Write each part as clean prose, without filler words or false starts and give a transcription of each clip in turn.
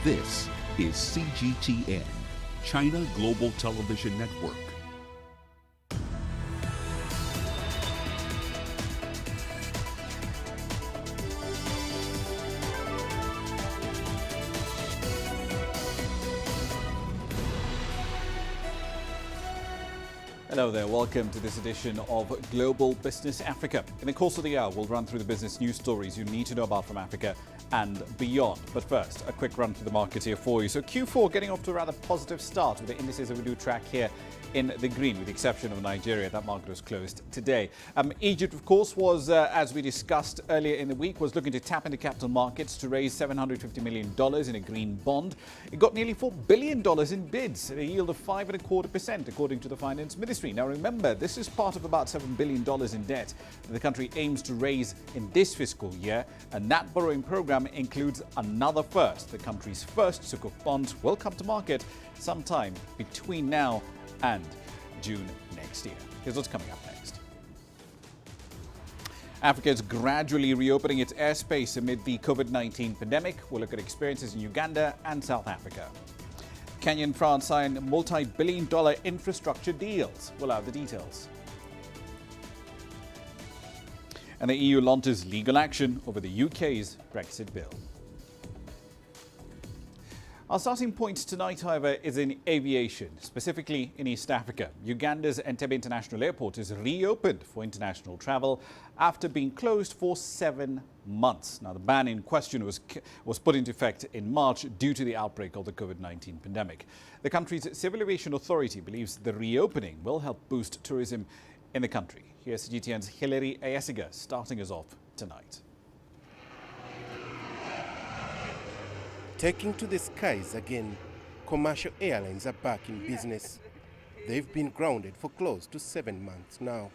This is CGTN, China Global Television Network. Hello there, welcome to this edition of Global Business Africa. In the course of the hour, we'll run through the business news stories you need to know about from Africa and beyond. But first, a quick run through the markets here for you. So Q4 getting off to a rather positive start with the indices that we do track here in the green, with the exception of Nigeria. That market was closed today. Egypt, of course, was, as we discussed earlier in the week, was looking to tap into capital markets to raise $750 million in a green bond. It got nearly $4 billion in bids at a yield of 5.25%, according to the Finance Ministry. Now, remember, this is part of about $7 billion in debt that the country aims to raise in this fiscal year, and that borrowing program includes another first. The country's first Sukuk bonds will come to market sometime between now and June next year. Here's what's coming up next. Africa is gradually reopening its airspace amid the COVID-19 pandemic. We'll look at experiences in Uganda and South Africa. Kenya and France sign multi-billion-dollar infrastructure deals. We'll have the details. And the EU launches legal action over the UK's Brexit bill. Our starting point tonight, however, is in aviation, specifically in East Africa. Uganda's Entebbe International Airport is reopened for international travel after being closed for 7 months. Now, the ban in question was put into effect in March due to the outbreak of the COVID-19 pandemic. The country's Civil Aviation Authority believes the reopening will help boost tourism in the country. Here's CGTN's Hilary Ayesiga starting us off tonight. Taking to the skies again, commercial airlines are back in business. They've been grounded for close to 7 months now.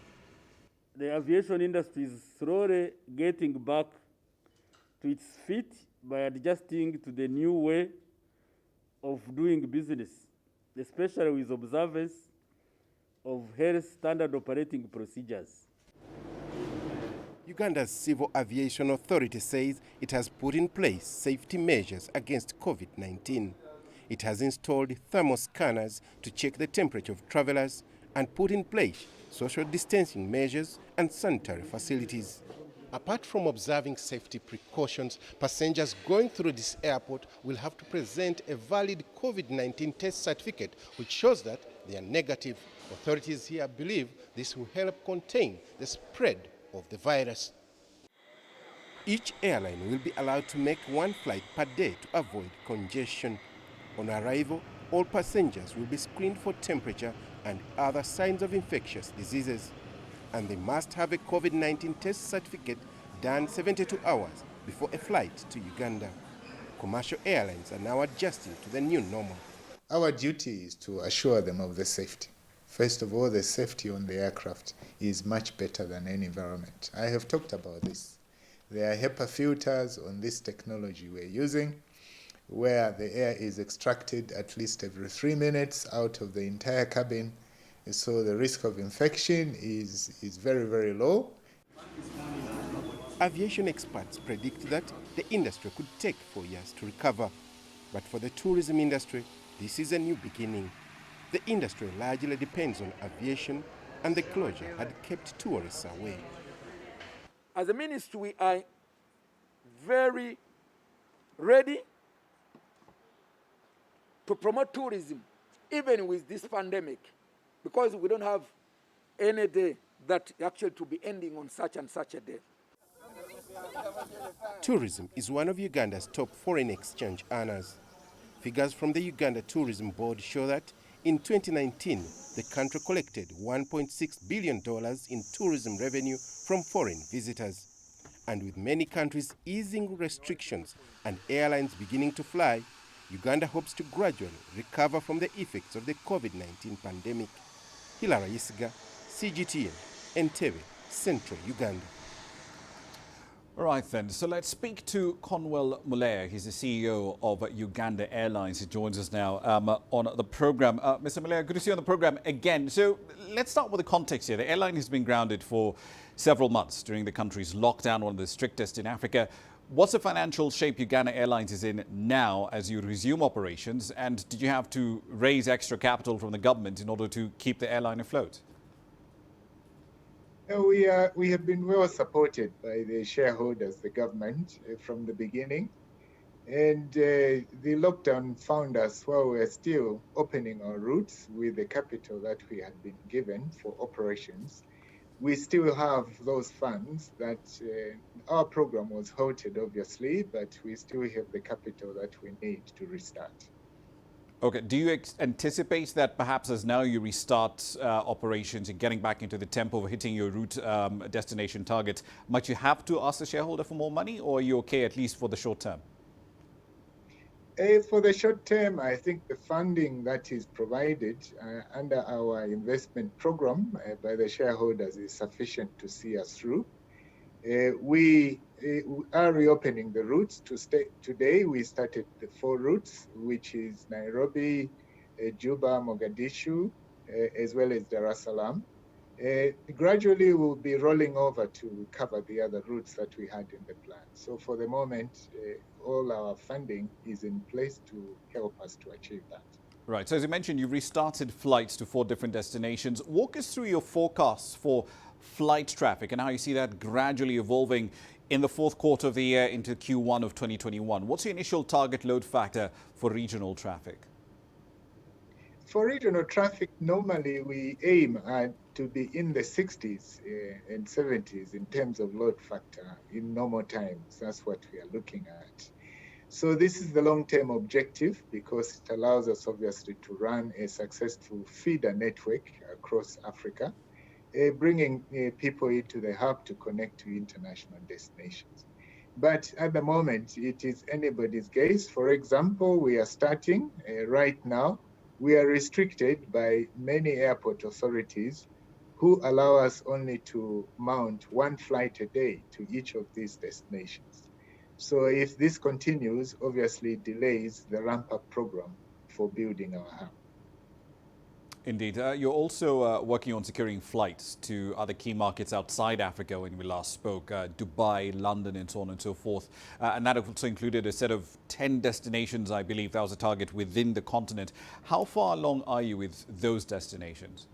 The aviation industry is slowly getting back to its feet by adjusting to the new way of doing business, especially with observance of health standard operating procedures. Uganda's Civil Aviation Authority says it has put in place safety measures against COVID-19. It has installed thermal scanners to check the temperature of travelers and put in place social distancing measures and sanitary facilities. Apart from observing safety precautions, passengers going through this airport will have to present a valid COVID-19 test certificate which shows that they are negative. Authorities here believe this will help contain the spread of the virus. Each airline will be allowed to make one flight per day to avoid congestion. On arrival, all passengers will be screened for temperature and other signs of infectious diseases. And they must have a COVID-19 test certificate done 72 hours before a flight to Uganda. Commercial airlines are now adjusting to the new normal. Our duty is to assure them of the safety. First of all, the safety on the aircraft is much better than any environment. I have talked about this. There are HEPA filters on this technology we're using, where the air is extracted at least every 3 minutes out of the entire cabin. So the risk of infection is very, very low. Aviation experts predict that the industry could take 4 years to recover. But for the tourism industry, this is a new beginning. The industry largely depends on aviation, and the closure had kept tourists away. As a ministry, we are very ready to promote tourism, even with this pandemic, because we don't have any day that actually to be ending on such and such a day. Tourism is one of Uganda's top foreign exchange earners. Figures from the Uganda Tourism Board show that in 2019, the country collected $1.6 billion in tourism revenue from foreign visitors. And with many countries easing restrictions and airlines beginning to fly, Uganda hopes to gradually recover from the effects of the COVID-19 pandemic. Hilary Ayesiga, CGTN, Entebbe, Central Uganda. All right, then. So let's speak to Conwell Muleya. He's the CEO of Uganda Airlines. He joins us now on the program. Mr. Muleya, good to see you on the program again. So let's start with the context here. The airline has been grounded for several months during the country's lockdown, one of the strictest in Africa. What's the financial shape Uganda Airlines is in now as you resume operations? And did you have to raise extra capital from the government in order to keep the airline afloat? No, we have been well supported by the shareholders, the government, from the beginning. And the lockdown found us while we were still opening our routes with the capital that we had been given for operations. We still have those funds that our program was halted, obviously, but we still have the capital that we need to restart. Okay. Do you anticipate that perhaps as now you restart operations and getting back into the tempo of hitting your route destination targets, might you have to ask the shareholder for more money, or are you okay at least for the short term? For the short term, I think the funding that is provided under our investment program by the shareholders is sufficient to see us through. We are reopening the routes. Today, we started the 4 routes, which is Nairobi, Juba, Mogadishu, as well as Dar es Salaam. Gradually, we'll be rolling over to cover the other routes that we had in the plan. So for the moment, all our funding is in place to help us to achieve that. Right. So as you mentioned, you've restarted flights to 4 different destinations. Walk us through your forecasts for flight traffic and how you see that gradually evolving in the 4th quarter of the year into Q1 of 2021. What's your initial target load factor for regional traffic? For regional traffic, normally we aim to be in the 60s and 70s in terms of load factor in normal times. That's what we are looking at. So this is the long-term objective because it allows us obviously to run a successful feeder network across Africa, bringing people into the hub to connect to international destinations. But at the moment, it is anybody's guess. For example, we are starting right now. We are restricted by many airport authorities who allow us only to mount 1 flight a day to each of these destinations. So if this continues, obviously it delays the ramp-up program for building our hub. Indeed. You're also working on securing flights to other key markets outside Africa when we last spoke, Dubai, London, and so on and so forth. And that also included a set of 10 destinations, I believe. That was a target within the continent. How far along are you with those destinations?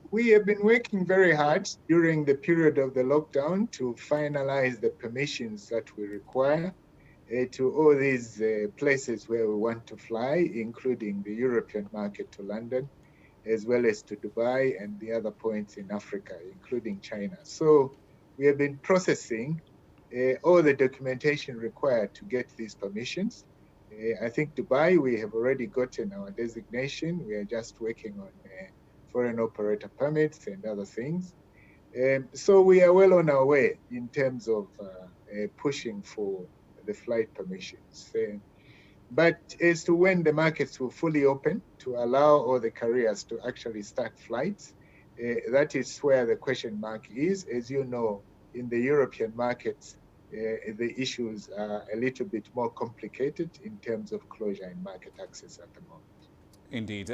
We have been working very hard during the period of the lockdown to finalize the permissions that we require to all these places where we want to fly, including the European market to London, as well as to Dubai and the other points in Africa, including China. So we have been processing all the documentation required to get these permissions. I think Dubai, we have already gotten our designation. We are just working on foreign operator permits and other things. So we are well on our way in terms of pushing for the flight permissions. But as to when the markets will fully open to allow all the carriers to actually start flights, that is where the question mark is. As you know, in the European markets, the issues are a little bit more complicated in terms of closure and market access at the moment. Indeed.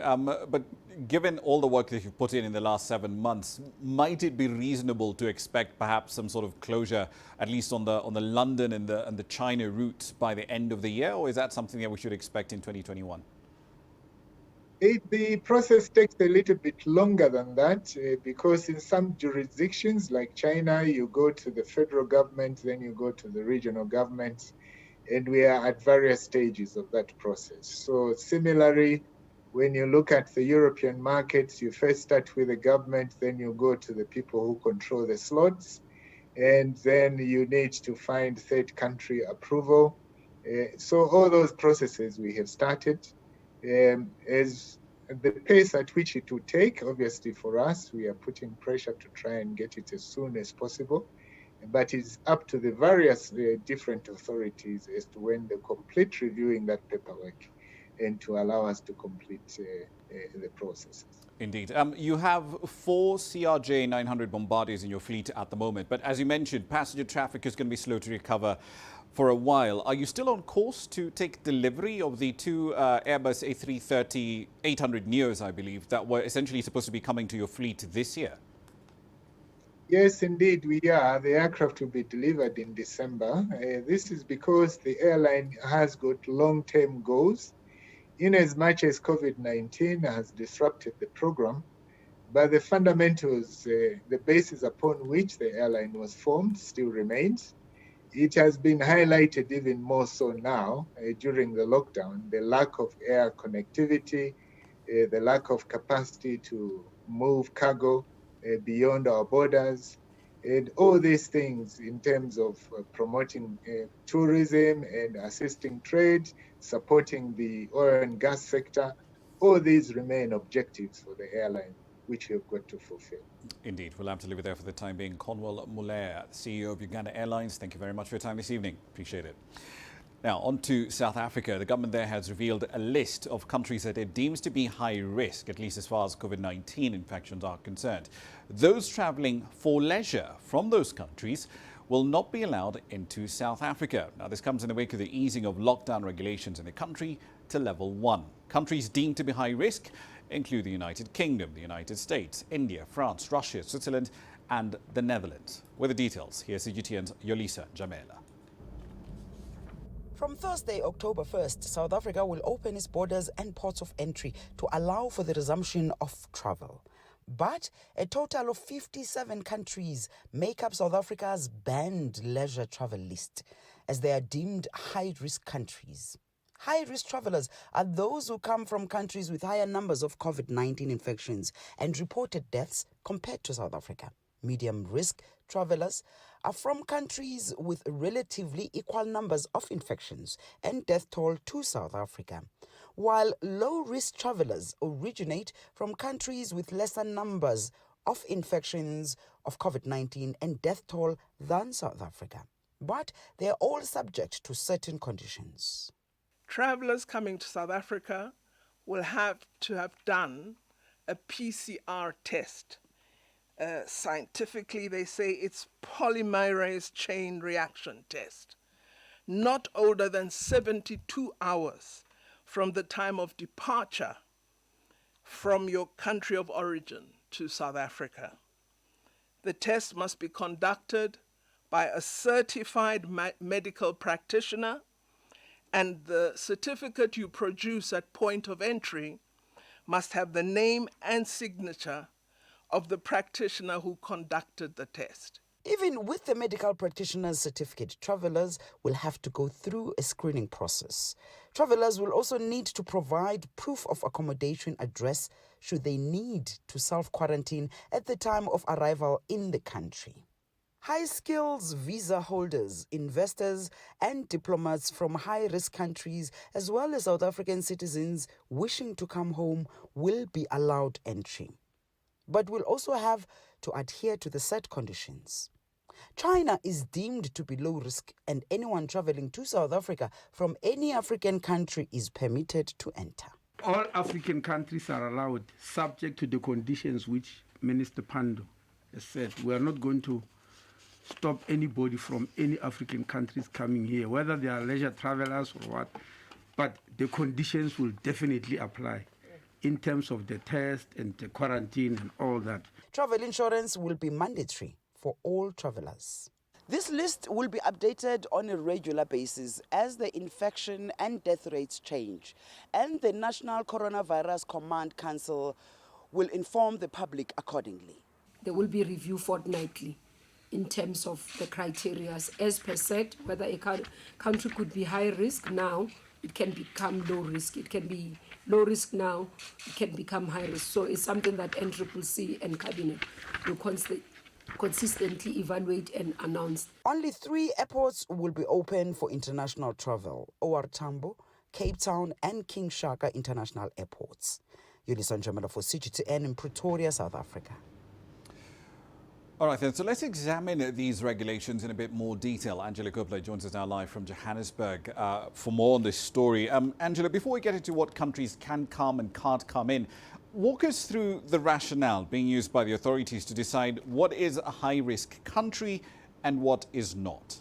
But given all the work that you've put in the last 7 months, might it be reasonable to expect perhaps some sort of closure, at least on the London and the China route by the end of the year? Or is that something that we should expect in 2021? The process takes a little bit longer than that because in some jurisdictions like China, you go to the federal government, then you go to the regional governments, and we are at various stages of that process. So similarly, when you look at the European markets, you first start with the government, then you go to the people who control the slots, and then you need to find 3rd country approval. So all those processes we have started. As the pace at which it will take, obviously for us, we are putting pressure to try and get it as soon as possible. But it's up to the various different authorities as to when they complete reviewing that paperwork and to allow us to complete the processes. Indeed. You have 4 CRJ 900 Bombardiers in your fleet at the moment. But as you mentioned, passenger traffic is going to be slow to recover for a while. Are you still on course to take delivery of the 2 Airbus A330-800 Neos, I believe, that were essentially supposed to be coming to your fleet this year? Yes, indeed, we are. The aircraft will be delivered in December. This is because the airline has got long-term goals. In as much as COVID-19 has disrupted the program, but the fundamentals, the basis upon which the airline was formed still remains. It has been highlighted even more so now during the lockdown, the lack of air connectivity, the lack of capacity to move cargo beyond our borders, and all these things in terms of promoting tourism and assisting trade, supporting the oil and gas sector. All these remain objectives for the airline, which we have got to fulfill. Indeed. We'll have to leave it there for the time being. Conwell Muller, CEO of Uganda Airlines, thank you very much for your time this evening. Appreciate it. Now, on to South Africa. The government there has revealed a list of countries that it deems to be high risk, at least as far as COVID-19 infections are concerned. Those travelling for leisure from those countries will not be allowed into South Africa. Now, this comes in the wake of the easing of lockdown regulations in the country to level 1. Countries deemed to be high risk include the United Kingdom, the United States, India, France, Russia, Switzerland and the Netherlands. With the details, here's CGTN's Yolisa Jamela. From Thursday, October 1st, South Africa will open its borders and ports of entry to allow for the resumption of travel. But a total of 57 countries make up South Africa's banned leisure travel list, as they are deemed high-risk countries. High-risk travelers are those who come from countries with higher numbers of COVID-19 infections and reported deaths compared to South Africa. Medium-risk travelers are from countries with relatively equal numbers of infections and death toll to South Africa, while low-risk travelers originate from countries with lesser numbers of infections of COVID-19 and death toll than South Africa. But they are all subject to certain conditions. Travelers coming to South Africa will have to have done a PCR test. Scientifically, they say it's polymerase chain reaction test, not older than 72 hours from the time of departure from your country of origin to South Africa. The test must be conducted by a certified medical practitioner, and the certificate you produce at point of entry must have the name and signature of the practitioner who conducted the test. Even with the medical practitioner's certificate, travelers will have to go through a screening process. Travelers will also need to provide proof of accommodation address should they need to self-quarantine at the time of arrival in the country. High-skills visa holders, investors and diplomats from high-risk countries, as well as South African citizens wishing to come home, will be allowed entry, but will also have to adhere to the set conditions. China is deemed to be low risk, and anyone traveling to South Africa from any African country is permitted to enter. All African countries are allowed, subject to the conditions which Minister Pandor has said. We are not going to stop anybody from any African countries coming here, whether they are leisure travelers or what, but the conditions will definitely apply in terms of the test and the quarantine and all that. Travel insurance will be mandatory for all travelers. This list will be updated on a regular basis as the infection and death rates change, and the National Coronavirus Command Council will inform the public accordingly. There will be review fortnightly in terms of the criteria as per set, whether a country could be high risk now, it can become low risk. It can be low risk now, it can become high risk. So it's something that NCCC and Cabinet will consistently evaluate and announce. Only 3 airports will be open for international travel: OR Tambo, Cape Town and King Shaka International Airports. Yolisa Jamela for CGTN in Pretoria, South Africa. All right, then, so let's examine these regulations in a bit more detail. Angela Gopler joins us now live from Johannesburg for more on this story. Angela, before we get into what countries can come and can't come in, walk us through the rationale being used by the authorities to decide what is a high-risk country and what is not.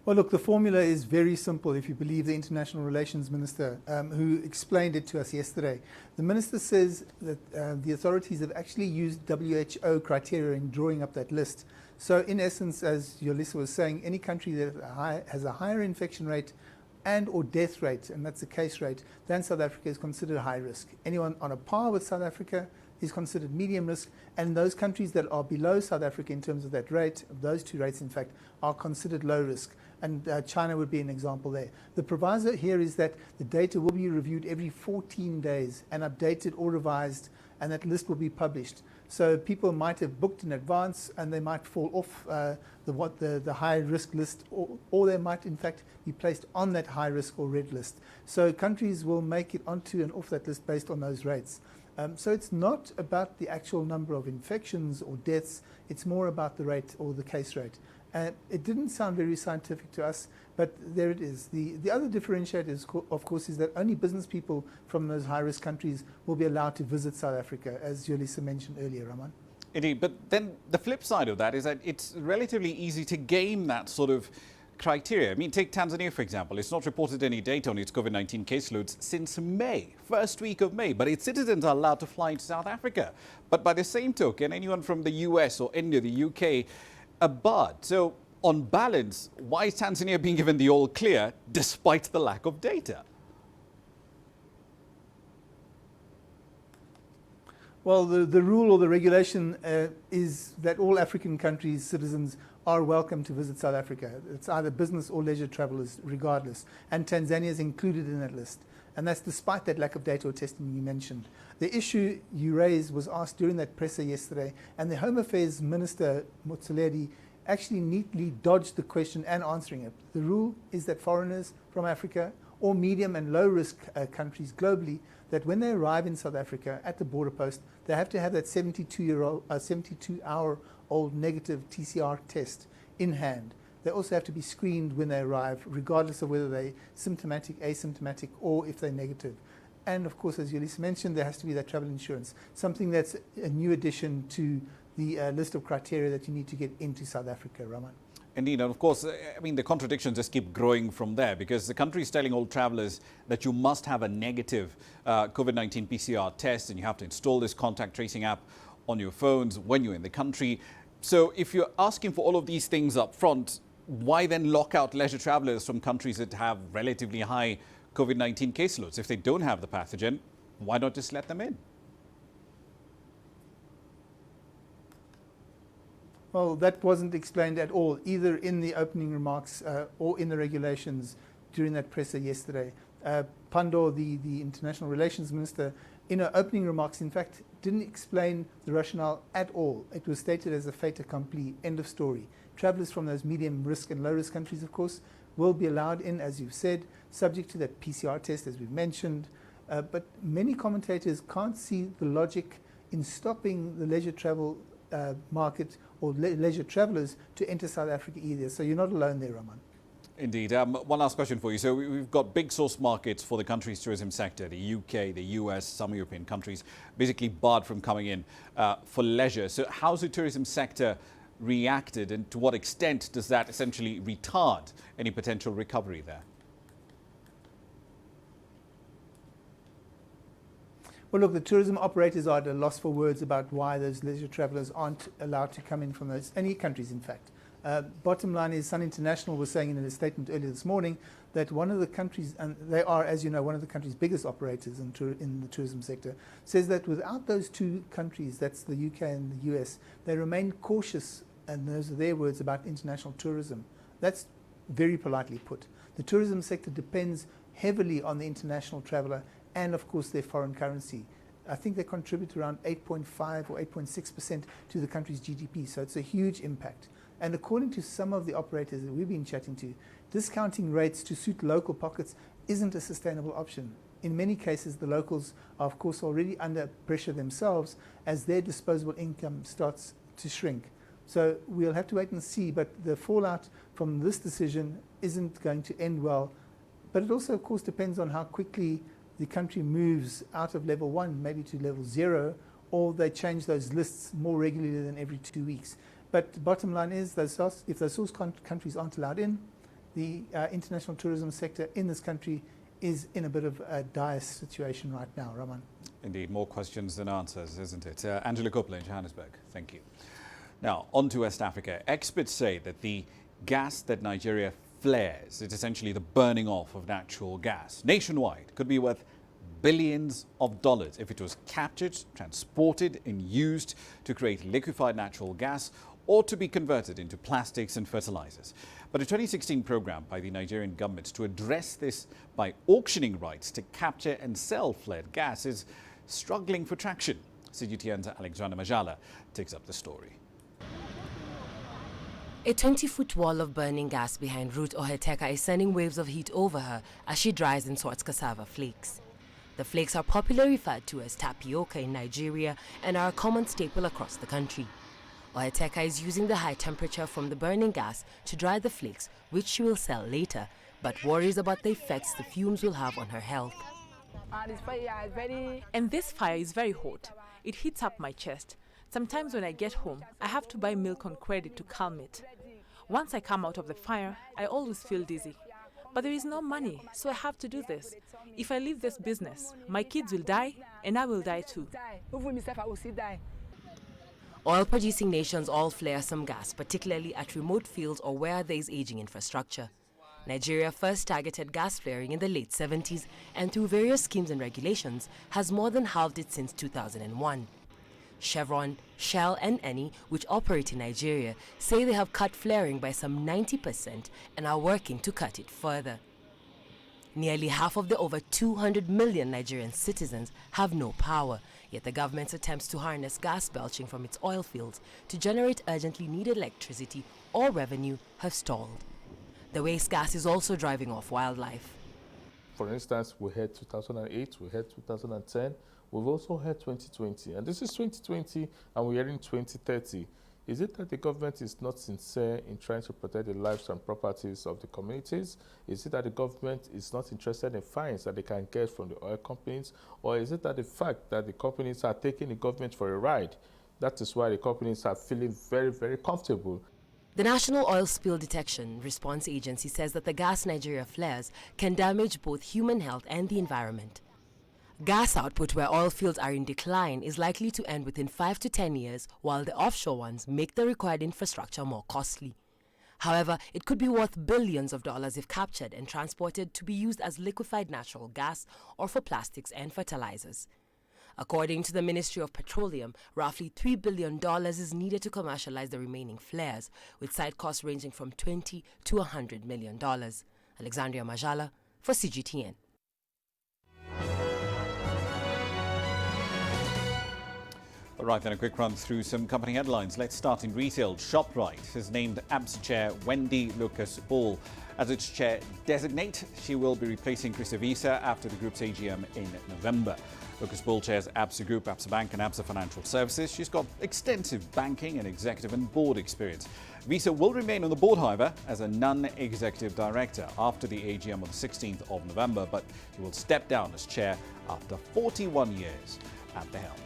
Well, look, the formula is very simple if you believe the International Relations Minister who explained it to us yesterday. The Minister says that the authorities have actually used WHO criteria in drawing up that list. So in essence, as Yolisa was saying, any country that has a higher infection rate and or death rate, and that's the case rate, than South Africa is considered high risk. Anyone on a par with South Africa is considered medium risk, and those countries that are below South Africa in terms of that rate, those two rates in fact, are considered low risk. And China would be an example there. The proviso here is that the data will be reviewed every 14 days and updated or revised, and that list will be published. So people might have booked in advance and they might fall off the high risk list, or they might in fact be placed on that high risk or red list. So countries will make it onto and off that list based on those rates. So it's not about the actual number of infections or deaths, it's more about the rate or the case rate. It didn't sound very scientific to us, but there it is. The other differentiator, of course, is that only business people from those high-risk countries will be allowed to visit South Africa, as Yolisa mentioned earlier, Raman. Indeed, but then the flip side of that is that it's relatively easy to game that sort of criteria. I mean, take Tanzania, for example. It's not reported any data on its COVID-19 caseloads since May, first week of May, but its citizens are allowed to fly into South Africa. But by the same token, anyone from the US or India, the UK, are barred. So on balance, why is Tanzania being given the all clear despite the lack of data? Well, the rule or the regulation is that all African countries' citizens are welcome to visit South Africa. It's either business or leisure travelers, regardless. And Tanzania is included in that list. And that's despite that lack of data or testing you mentioned. The issue you raised was asked during that presser yesterday, and the Home Affairs Minister, Motsoaledi, actually neatly dodged the question and answering it. The rule is that foreigners from Africa or medium and low risk countries globally, that when they arrive in South Africa at the border post, they have to have that 72-hour-old negative TCR test in hand. They also have to be screened when they arrive, regardless of whether they're symptomatic, asymptomatic, or if they're negative. And of course, as Yolisa mentioned, there has to be that travel insurance, something that's a new addition to the list of criteria that you need to get into South Africa, Raman. Indeed, and of course, I mean, the contradictions just keep growing from there, because the country is telling all travelers that you must have a negative COVID-19 PCR test, and you have to install this contact tracing app on your phones when you're in the country. So if you're asking for all of these things up front, why then lock out leisure travelers from countries that have relatively high COVID-19 caseloads? If they don't have the pathogen, why not just let them in? Well, that wasn't explained at all, either in the opening remarks or in the regulations during that presser yesterday. Pandor, the International Relations Minister, in her opening remarks, in fact, didn't explain the rationale at all. It was stated as a fait accompli, end of story. Travellers from those medium risk and low risk countries, of course, will be allowed in, as you've said, subject to that PCR test, as we've mentioned. But many commentators can't see the logic in stopping the leisure travel market or leisure travellers to enter South Africa either. So you're not alone there, Raman. Indeed. One last question for you. So we've got big source markets for the country's tourism sector, the UK, the US, some European countries, basically barred from coming in for leisure. So how's the tourism sector reacted, and to what extent does that essentially retard any potential recovery there? Well, look, the tourism operators are at a loss for words about why those leisure travellers aren't allowed to come in from those, any countries, in fact. Bottom line is, Sun International was saying in a statement earlier this morning that one of the countries, and they are, as you know, one of the country's biggest operators in the tourism sector, says that without those two countries, that's the UK and the US, they remain cautious, and those are their words, about international tourism. That's very politely put. The tourism sector depends heavily on the international traveller and, of course, their foreign currency. I think they contribute around 8.5 or 8.6% to the country's GDP, so it's a huge impact. And according to some of the operators that we've been chatting to, discounting rates to suit local pockets isn't a sustainable option. In many cases, the locals are, of course, already under pressure themselves as their disposable income starts to shrink. So we'll have to wait and see, but the fallout from this decision isn't going to end well. But it also, of course, depends on how quickly the country moves out of level 1, maybe to level 0, or they change those lists more regularly than every 2 weeks. But the bottom line is, if those source countries aren't allowed in, the international tourism sector in this country is in a bit of a dire situation right now. Raman. Indeed, more questions than answers, isn't it? Angela Copeland in Johannesburg. Thank you. Now, on to West Africa. Experts say that the gas that Nigeria flares, it's essentially the burning off of natural gas nationwide, could be worth billions of dollars if it was captured, transported and used to create liquefied natural gas or to be converted into plastics and fertilizers. But a 2016 program by the Nigerian government to address this by auctioning rights to capture and sell flared gas is struggling for traction. CGTN's Alexandra Majala takes up the story. A 20-foot wall of burning gas behind Ruth Oheteka is sending waves of heat over her as she dries and sorts cassava flakes. The flakes are popularly referred to as tapioca in Nigeria and are a common staple across the country. Oheteka is using the high temperature from the burning gas to dry the flakes, which she will sell later, but worries about the effects the fumes will have on her health. And this fire is very hot. It heats up my chest. Sometimes when I get home, I have to buy milk on credit to calm it. Once I come out of the fire, I always feel dizzy. But there is no money, so I have to do this. If I leave this business, my kids will die, and I will die too. Oil-producing nations all flare some gas, particularly at remote fields or where there is aging infrastructure. Nigeria first targeted gas flaring in the late 70s and through various schemes and regulations has more than halved it since 2001. Chevron, Shell and Eni, which operate in Nigeria, say they have cut flaring by some 90% and are working to cut it further. Nearly half of the over 200 million Nigerian citizens have no power, yet the government's attempts to harness gas belching from its oil fields to generate urgently needed electricity or revenue have stalled. The waste gas is also driving off wildlife. For instance, we had 2008, we had 2010, we've also had 2020, and this is 2020 and we're in 2030. Is it that the government is not sincere in trying to protect the lives and properties of the communities? Is it that the government is not interested in fines that they can get from the oil companies? Or is it that the fact that the companies are taking the government for a ride? That is why the companies are feeling very, very comfortable. The National Oil Spill Detection Response Agency says that the gas Nigeria flares can damage both human health and the environment. Gas output where oil fields are in decline is likely to end within 5 to 10 years, while the offshore ones make the required infrastructure more costly. However, it could be worth billions of dollars if captured and transported to be used as liquefied natural gas or for plastics and fertilizers. According to the Ministry of Petroleum, roughly $3 billion is needed to commercialize the remaining flares, with site costs ranging from $20 to $100 million. Alexandra Majala for CGTN. All right, then a quick run through some company headlines. Let's start in retail. ShopRite has named ABSA chair Wendy Lucas-Bull as its chair designate. She will be replacing Krista Visa after the group's AGM in November. Lucas-Bull chairs ABSA Group, ABSA Bank and ABSA Financial Services. She's got extensive banking and executive and board experience. Visa will remain on the board, however, as a non-executive director after the AGM on the 16th of November, but she will step down as chair after 41 years at the helm.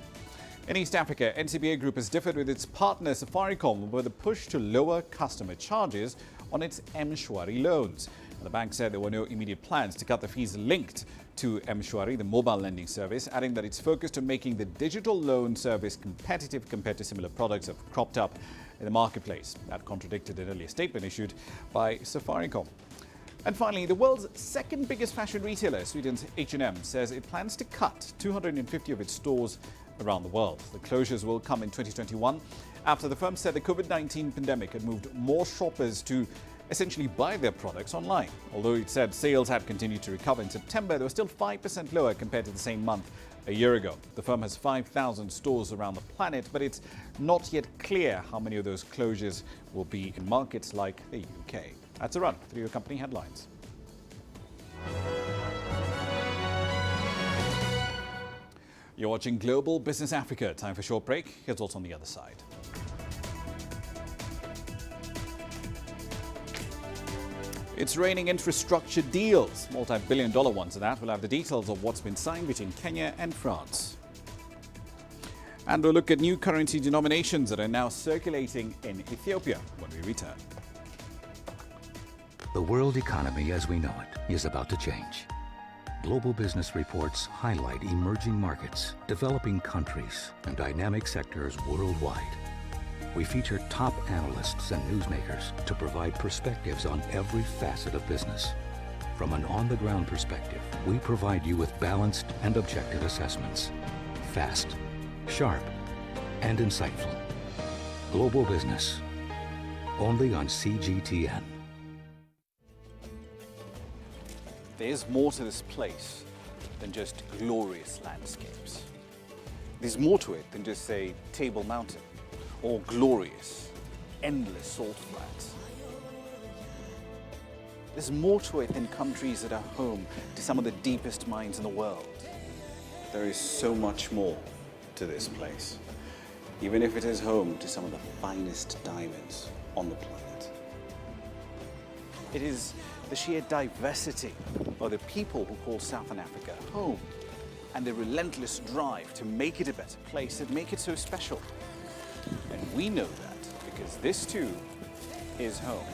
In East Africa, NCBA Group has differed with its partner Safaricom over the push to lower customer charges on its M-Shwari loans. The bank said there were no immediate plans to cut the fees linked to M-Shwari, the mobile lending service, adding that it's focused on making the digital loan service competitive compared to similar products that have cropped up in the marketplace. That contradicted an earlier statement issued by Safaricom. And finally, the world's second biggest fashion retailer, Sweden's H&M, says it plans to cut 250 of its stores around the world. The closures will come in 2021 after the firm said the COVID-19 pandemic had moved more shoppers to essentially buy their products online. Although it said sales had continued to recover in September, they were still 5% lower compared to the same month a year ago. The firm has 5,000 stores around the planet, but it's not yet clear how many of those closures will be in markets like the UK. That's a run through your company headlines. You're watching Global Business Africa. Time for a short break. Here's what's on the other side. It's raining infrastructure deals, multi-billion-dollar ones of that. We'll have the details of what's been signed between Kenya and France. And we'll look at new currency denominations that are now circulating in Ethiopia when we return. The world economy as we know it is about to change. Global business reports highlight emerging markets, developing countries, and dynamic sectors worldwide. We feature top analysts and newsmakers to provide perspectives on every facet of business. From an on-the-ground perspective, we provide you with balanced and objective assessments. Fast, sharp, and insightful. Global business, only on CGTN. There's more to this place than just glorious landscapes. There's more to it than just, say, Table Mountain or glorious, endless salt flats. There's more to it than countries that are home to some of the deepest mines in the world. There is so much more to this place, even if it is home to some of the finest diamonds on the planet. It is the sheer diversity of the people who call Southern Africa home and the relentless drive to make it a better place that make it so special. And we know that because this too is home.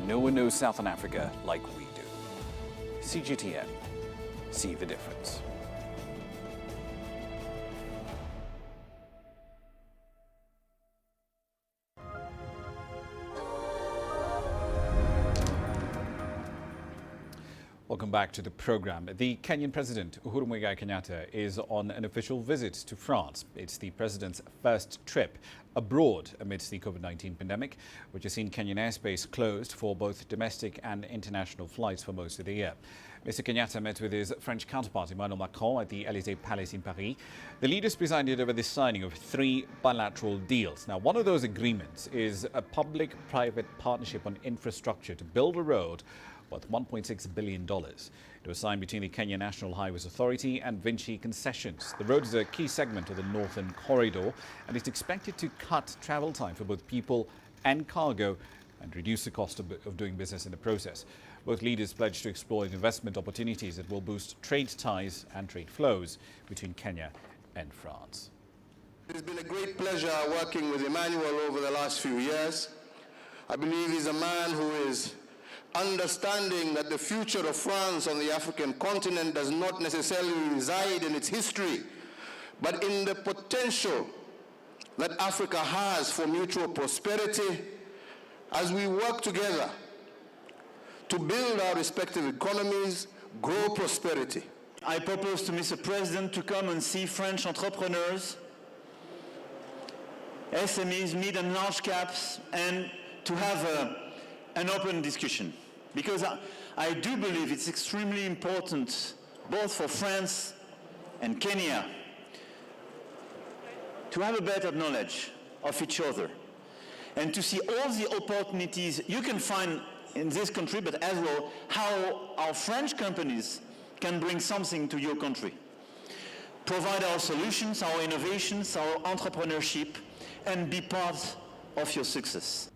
No one knows Southern Africa like we do. CGTN, see the difference. Welcome back to the program. The Kenyan President, Uhuru Muigai Kenyatta, is on an official visit to France. It's the president's first trip abroad amidst the COVID-19 pandemic, which has seen Kenyan airspace closed for both domestic and international flights for most of the year. Mr. Kenyatta met with his French counterpart Emmanuel Macron at the Élysée Palace in Paris. The leaders presided over the signing of 3 bilateral deals. Now, one of those agreements is a public-private partnership on infrastructure to build a road worth $1.6 billion. It was signed between the Kenya National Highways Authority and Vinci Concessions. The road is a key segment of the Northern Corridor and is expected to cut travel time for both people and cargo and reduce the cost of doing business in the process. Both leaders pledged to explore investment opportunities that will boost trade ties and trade flows between Kenya and France. It has been a great pleasure working with Emmanuel over the last few years. I believe he's a man who is understanding that the future of France on the African continent does not necessarily reside in its history, but in the potential that Africa has for mutual prosperity as we work together to build our respective economies, grow prosperity. I propose to Mr. President to come and see French entrepreneurs, SMEs, mid and large caps, and to have an open discussion. Because I do believe it's extremely important, both for France and Kenya, to have a better knowledge of each other and to see all the opportunities you can find in this country, but as well how our French companies can bring something to your country. Provide our solutions, our innovations, our entrepreneurship, and be part of your success.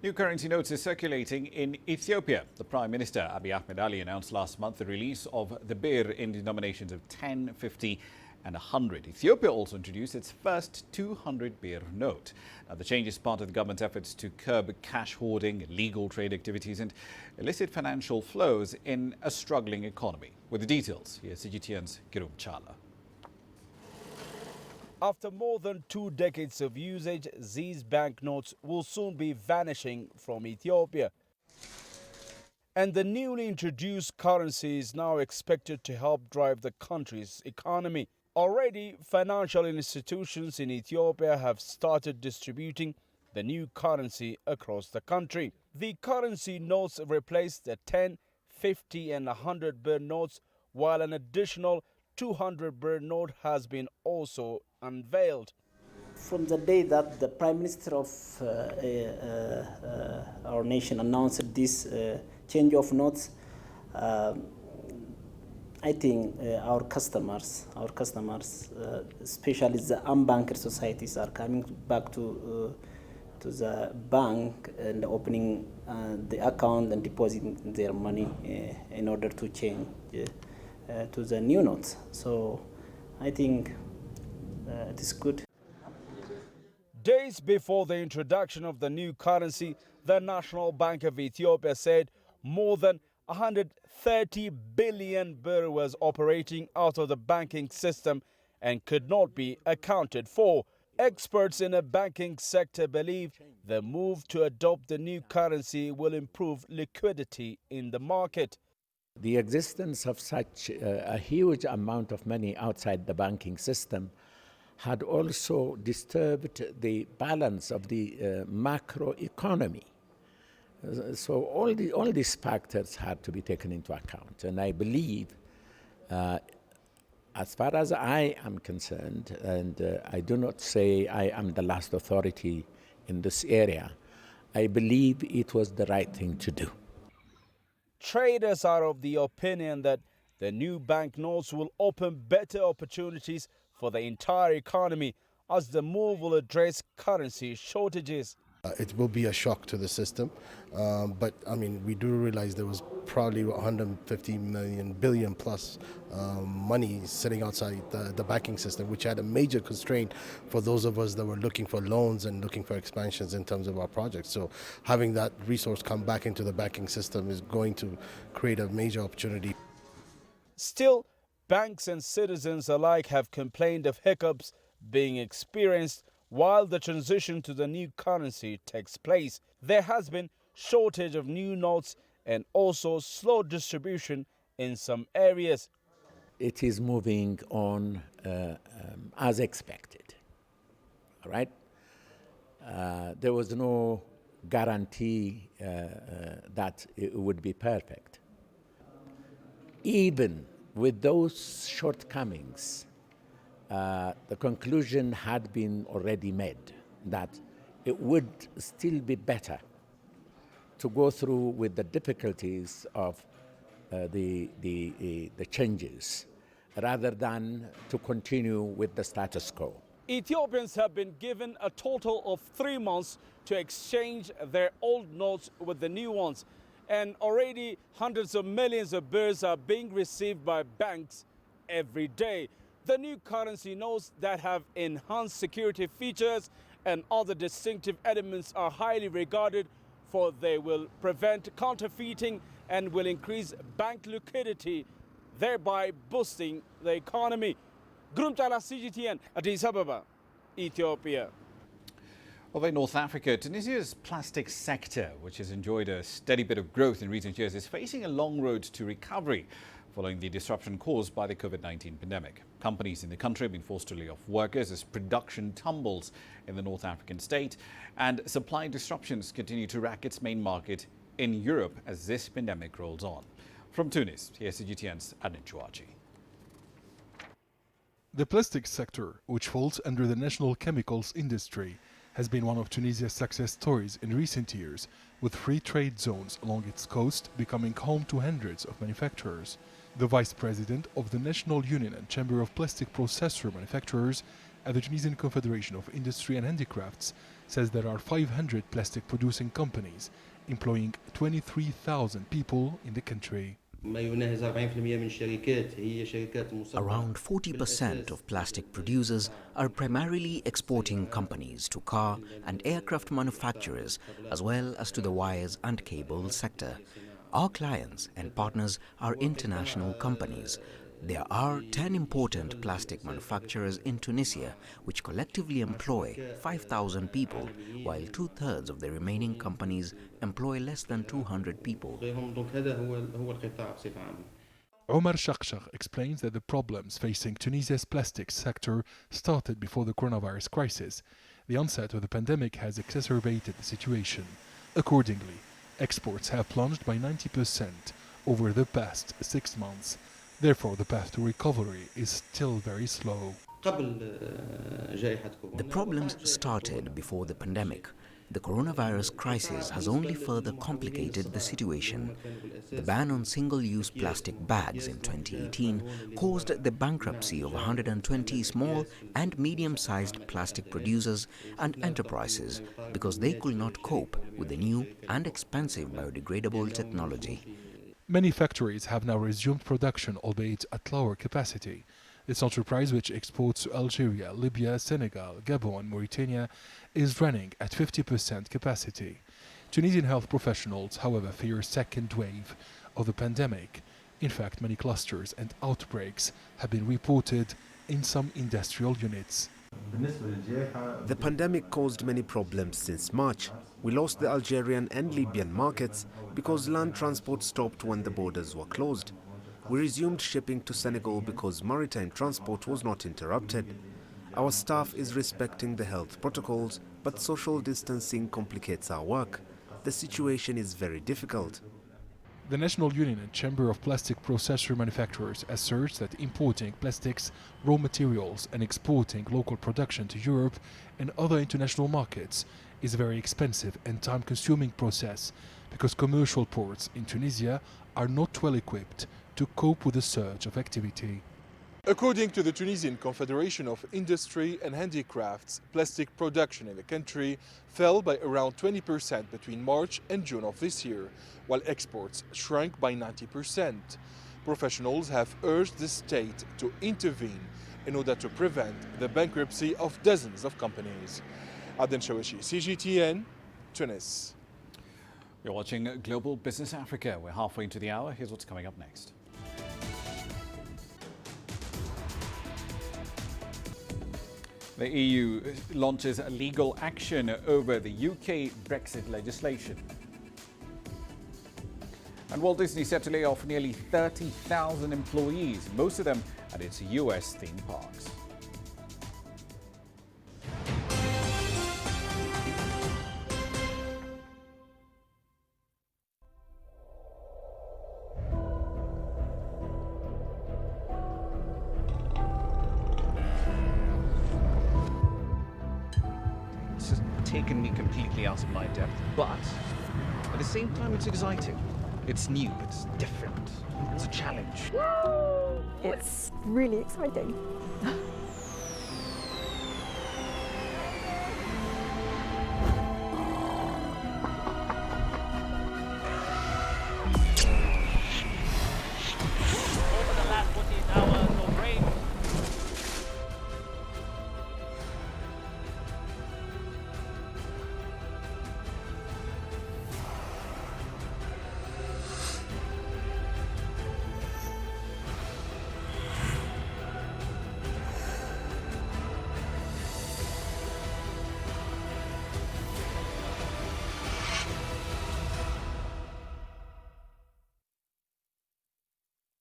New currency notes are circulating in Ethiopia. The Prime Minister, Abiy Ahmed Ali, announced last month the release of the birr in denominations of 10, 50 and 100. Ethiopia also introduced its first 200 birr note. Now, the change is part of the government's efforts to curb cash hoarding, illegal trade activities and illicit financial flows in a struggling economy. With the details, here's CGTN's Kirum Chala. After more than 2 decades of usage, these banknotes will soon be vanishing from Ethiopia. And the newly introduced currency is now expected to help drive the country's economy. Already, financial institutions in Ethiopia have started distributing the new currency across the country. The currency notes replace the 10, 50 and 100 birr notes, while an additional 200 birr note has been also unveiled. From the day that the Prime Minister of our nation announced this change of notes, I think our customers, especially the unbanked societies, are coming back to the bank and opening the account and depositing their money in order to change to the new notes. So I think it is good. Days before the introduction of the new currency, the National Bank of Ethiopia said more than 130 billion birr was operating out of the banking system and could not be accounted for. Experts in the banking sector believe the move to adopt the new currency will improve liquidity in the market. The existence of such a huge amount of money outside the banking system had also disturbed the balance of the macro economy. So all these factors had to be taken into account. And I believe, as far as I am concerned, and I do not say I am the last authority in this area, I believe it was the right thing to do. Traders are of the opinion that the new banknotes will open better opportunities for the entire economy, as the move will address currency shortages. It will be a shock to the system, but I mean, we do realize there was probably 150 billion plus money sitting outside the banking system, which had a major constraint for those of us that were looking for loans and looking for expansions in terms of our projects. So having that resource come back into the banking system is going to create a major opportunity. Still, banks and citizens alike have complained of hiccups being experienced while the transition to the new currency takes place. There has been shortage of new notes and also slow distribution in some areas. It is moving on as expected, all right? There was no guarantee that it would be perfect. Even with those shortcomings, the conclusion had been already made that it would still be better to go through with the difficulties of the changes rather than to continue with the status quo. Ethiopians have been given a total of 3 months to exchange their old notes with the new ones, and already hundreds of millions of birrs are being received by banks every day. The new currency notes that have enhanced security features and other distinctive elements are highly regarded, for they will prevent counterfeiting and will increase bank liquidity, thereby boosting the economy. Grumtala CGTN, Addis Ababa, Ethiopia. Over in North Africa, Tunisia's plastic sector, which has enjoyed a steady bit of growth in recent years, is facing a long road to recovery following the disruption caused by the COVID-19 pandemic. Companies in the country have been forced to lay off workers as production tumbles in the North African state, and supply disruptions continue to rack its main market in Europe as this pandemic rolls on. From Tunis, here's CGTN's Adnan Chouachi. The plastic sector, which falls under the national chemicals industry, has been one of Tunisia's success stories in recent years, with free trade zones along its coast becoming home to hundreds of manufacturers. The vice president of the National Union and Chamber of Plastic Processor Manufacturers at the Tunisian Confederation of Industry and Handicrafts says there are 500 plastic producing companies employing 23,000 people in the country. Around 40% of plastic producers are primarily exporting companies to car and aircraft manufacturers, as well as to the wires and cable sector. Our clients and partners are international companies. There are 10 important plastic manufacturers in Tunisia, which collectively employ 5,000 people, while 2/3 of the remaining companies employ less than 200 people. Omar Shakshak explains that the problems facing Tunisia's plastics sector started before the coronavirus crisis. The onset of the pandemic has exacerbated the situation. Accordingly, exports have plunged by 90% over the past 6 months. Therefore, the path to recovery is still very slow. The problems started before the pandemic. The coronavirus crisis has only further complicated the situation. The ban on single-use plastic bags in 2018 caused the bankruptcy of 120 small and medium-sized plastic producers and enterprises because they could not cope with the new and expensive biodegradable technology. Many factories have now resumed production, albeit at lower capacity. This enterprise, which exports to Algeria, Libya, Senegal, Gabon and Mauritania, is running at 50% capacity. Tunisian health professionals, however, fear a second wave of the pandemic. In fact, many clusters and outbreaks have been reported in some industrial units. The pandemic caused many problems since March. We lost the Algerian and Libyan markets because land transport stopped when the borders were closed. We resumed shipping to Senegal because maritime transport was not interrupted. Our staff is respecting the health protocols, but social distancing complicates our work. The situation is very difficult. The National Union and Chamber of Plastic Processor Manufacturers asserts that importing plastics, raw materials and exporting local production to Europe and other international markets is a very expensive and time-consuming process because commercial ports in Tunisia are not well equipped to cope with the surge of activity. According to the Tunisian Confederation of Industry and Handicrafts, plastic production in the country fell by around 20% between March and June of this year, while exports shrank by 90%. Professionals have urged the state to intervene in order to prevent the bankruptcy of dozens of companies. Aden Shawashi, CGTN, Tunis. You're watching Global Business Africa. We're halfway into the hour. Here's what's coming up next. The EU launches legal action over the UK Brexit legislation. And Walt Disney set to lay off nearly 30,000 employees, most of them at its US theme parks. Taken me completely out of my depth, but at the same time it's exciting. It's new, it's different, it's a challenge. It's really exciting.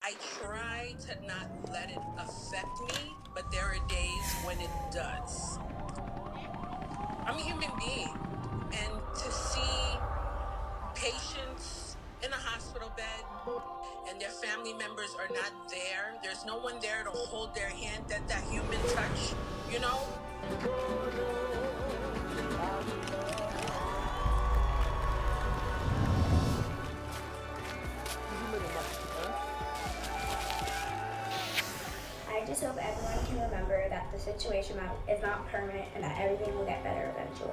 I try to not let it affect me, but there are days when it does. I'm a human being, and to see patients in a hospital bed and their family members are not there, there's no one there to hold their hand, that human touch, you know? I just hope everyone can remember that the situation is not permanent and that everything will get better eventually.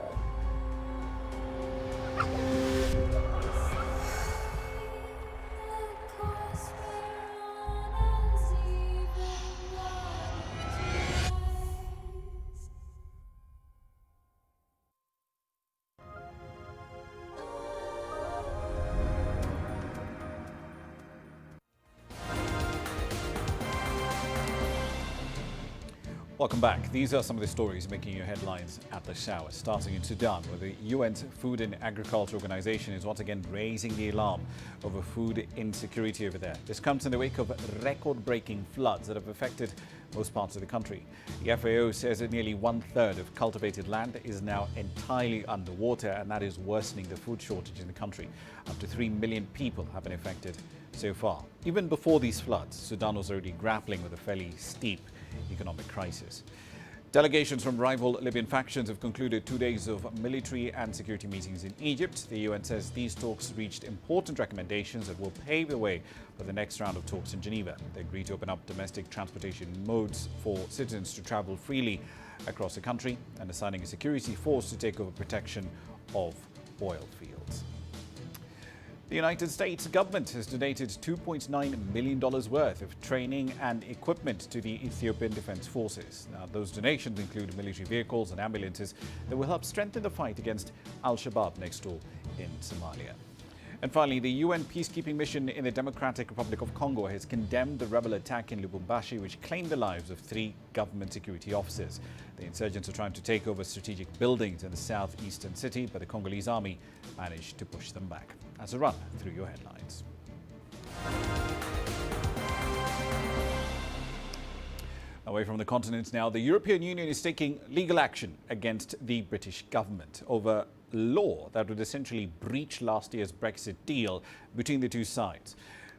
Welcome back. These are some of the stories making your headlines at the shower. Starting in Sudan, where the UN's Food and Agriculture Organization is once again raising the alarm over food insecurity over there. This comes in the wake of record-breaking floods that have affected most parts of the country. The FAO says that nearly one-third of cultivated land is now entirely underwater, and that is worsening the food shortage in the country. Up to 3 million people have been affected so far. Even before these floods, Sudan was already grappling with a fairly steep economic crisis. Delegations from rival Libyan factions have concluded 2 days of military and security meetings in Egypt. The UN says these talks reached important recommendations that will pave the way for the next round of talks in Geneva. They agreed to open up domestic transportation modes for citizens to travel freely across the country and assigning a security force to take over protection of oil fields. The United States government has donated $2.9 million worth of training and equipment to the Ethiopian Defense Forces. Now, those donations include military vehicles and ambulances that will help strengthen the fight against Al-Shabaab next door in Somalia. And finally, the UN peacekeeping mission in the Democratic Republic of Congo has condemned the rebel attack in Lubumbashi, which claimed the lives of 3 government security officers. The insurgents are trying to take over strategic buildings in the southeastern city, but the Congolese army managed to push them back. As a run through your headlines. Away from the continent now, the European Union is taking legal action against the British government over law that would essentially breach last year's Brexit deal between the two sides.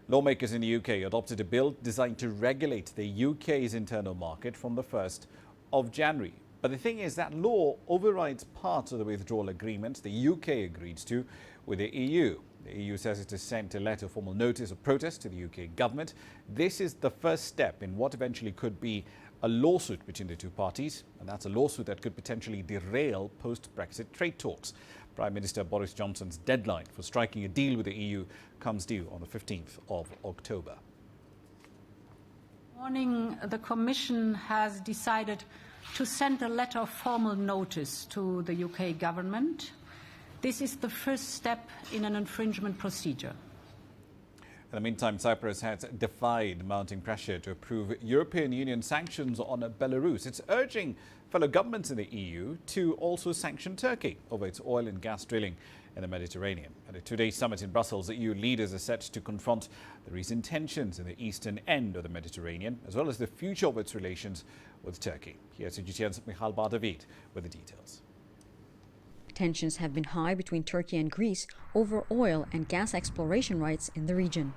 Lawmakers in the UK adopted a bill designed to regulate the UK's internal market from the 1st of January. But the thing is that law overrides parts of the withdrawal agreement the UK agreed to with the EU. The EU says it has sent a letter of formal notice of protest to the UK government. This is the first step in what eventually could be a lawsuit between the two parties, and that's a lawsuit that could potentially derail post-Brexit trade talks. Prime Minister Boris Johnson's deadline for striking a deal with the EU comes due on the 15th of October. Morning, the Commission has decided to send a letter of formal notice to the UK government. This is the first step in an infringement procedure. In the meantime, Cyprus has defied mounting pressure to approve European Union sanctions on Belarus. It's urging fellow governments in the EU to also sanction Turkey over its oil and gas drilling in the Mediterranean. At a two-day summit in Brussels, the EU leaders are set to confront the recent tensions in the eastern end of the Mediterranean, as well as the future of its relations with Turkey. Here's CGTN's Michal Bardavid with the details. Tensions have been high between Turkey and Greece over oil and gas exploration rights in the region.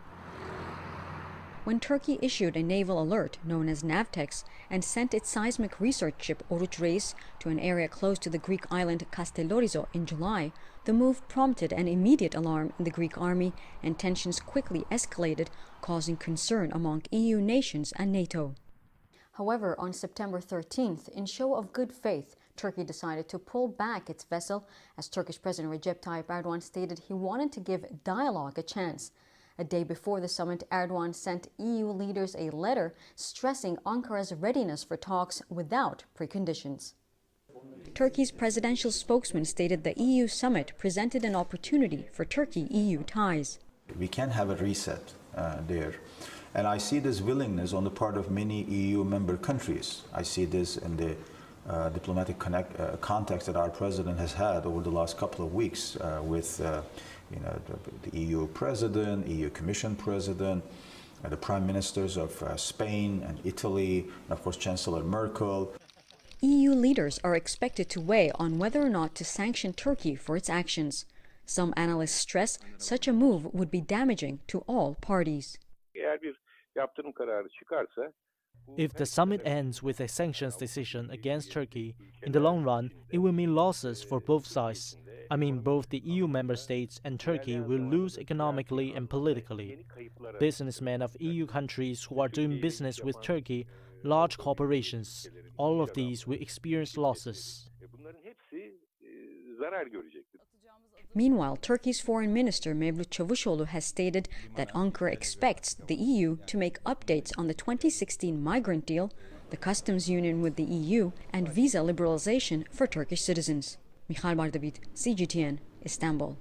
When Turkey issued a naval alert known as Navtex and sent its seismic research ship Oruç Reis to an area close to the Greek island Castellorizo in July, the move prompted an immediate alarm in the Greek army, and tensions quickly escalated, causing concern among EU nations and NATO. However, on September 13th, in show of good faith, Turkey decided to pull back its vessel as Turkish President Recep Tayyip Erdogan stated he wanted to give dialogue a chance. A day before the summit, Erdogan sent EU leaders a letter stressing Ankara's readiness for talks without preconditions. Turkey's presidential spokesman stated the EU summit presented an opportunity for Turkey-EU ties. We can have a reset there. And I see this willingness on the part of many EU member countries. I see this in the diplomatic contacts that our president has had over the last couple of weeks with the EU president, EU Commission president, the prime ministers of Spain and Italy, and of course Chancellor Merkel. EU leaders are expected to weigh on whether or not to sanction Turkey for its actions. Some analysts stress such a move would be damaging to all parties. If the summit ends with a sanctions decision against Turkey, in the long run, it will mean losses for both sides. I mean, both the EU member states and Turkey will lose economically and politically. Businessmen of EU countries who are doing business with Turkey, large corporations, all of these will experience losses. Meanwhile, Turkey's Foreign Minister Mevlut Çavuşoğlu has stated that Ankara expects the EU to make updates on the 2016 migrant deal, the customs union with the EU, and visa liberalization for Turkish citizens. Michal Bardavid, CGTN, Istanbul.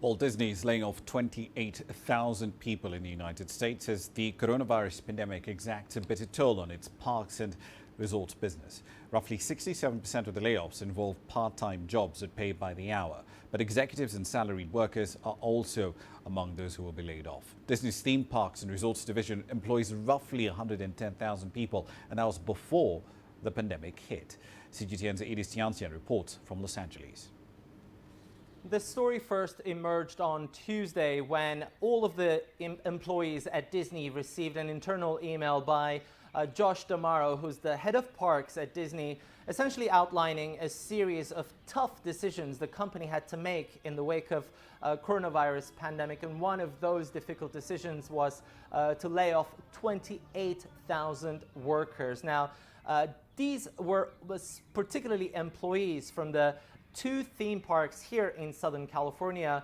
Walt Disney is laying off 28,000 people in the United States as the coronavirus pandemic exacts a bitter toll on its parks and resort business. Roughly 67% of the layoffs involve part-time jobs that pay by the hour, but executives and salaried workers are also among those who will be laid off. Disney's theme parks and resorts division employs roughly 110,000 people, and that was before the pandemic hit. CGTN's Edis Tianxian reports from Los Angeles. The story first emerged on Tuesday when all of the employees at Disney received an internal email by Josh D'Amaro, who's the head of parks at Disney, essentially outlining a series of tough decisions the company had to make in the wake of coronavirus pandemic. And one of those difficult decisions was to lay off 28,000 workers. Now, these was particularly employees from the 2 theme parks here in Southern California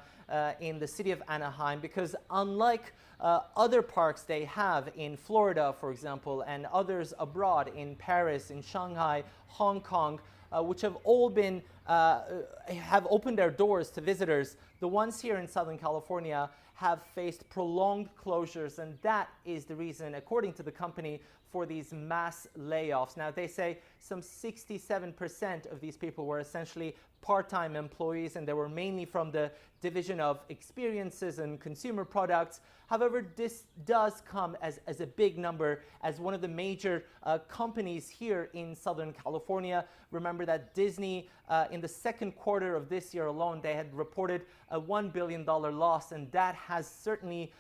in the city of Anaheim, because unlike other parks they have in Florida, for example, and others abroad in Paris, in Shanghai, Hong Kong, which have all been have opened their doors to visitors, the ones here in Southern California have faced prolonged closures, and that is the reason, according to the company, for these mass layoffs. Now, they say some 67% of these people were essentially part-time employees, and they were mainly from the division of experiences and consumer products. However, this does come as a big number, as one of the major companies here in Southern California. Remember that Disney, in the second quarter of this year alone, they had reported a $1 billion loss, and that has certainly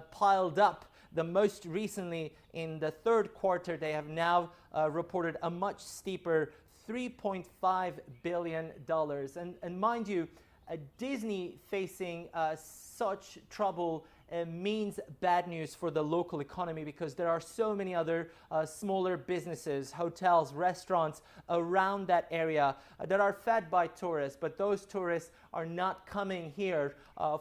piled up. The most recently, in the third quarter, they have now reported a much steeper $3.5 billion. And mind you, Disney facing such trouble means bad news for the local economy, because there are so many other smaller businesses, hotels, restaurants around that area that are fed by tourists, but those tourists are not coming here